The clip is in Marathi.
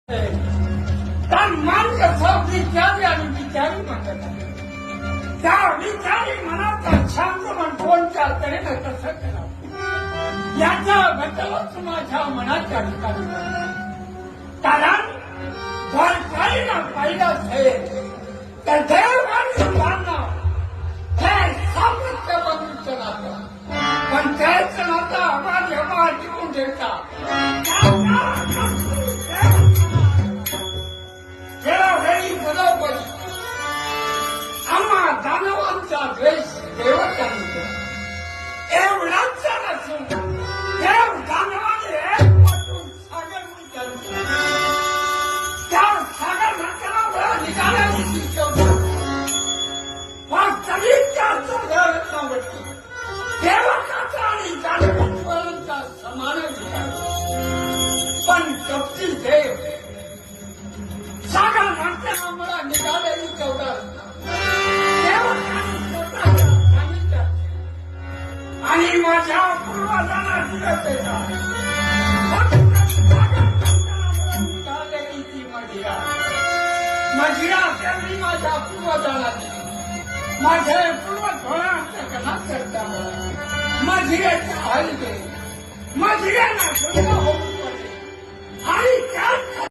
तर मन कसं विचारी आणि विचारी म्हणतात त्या विचारी मनाचा छंद कोणत्या तऱ्हेने कसं करावं याचा बदलच माझ्या मनाच्या ठिकाणी कारण जर काही ना पाहिलंच हे तर देव आणि मानव हे सामर्थ्य बंधूचं नातं पण त्याच नातं आम्हाला टिकून ठेवता वेळोवेळी बरोबरी आम्हा दानवांचा द्वेष देवतांनी केला एवढाच नसून देव दानवाने एक वाटून सागर विचार त्या सागर नंतरावर निघाल्याची वास्तविकच्या चौघावरती देवताचा आणि दानवांचा समान विचार पण कपटी देव सागर नंतर मला निघालेली चौघार आणि माझ्या पूर्वजांना दिलं निघालेली ती मजिरा मजिरा त्यांनी माझ्या पूर्वजांना दिली माझे पूर्वजांच्या कला करता मजिरेचा हल दे मजिरेला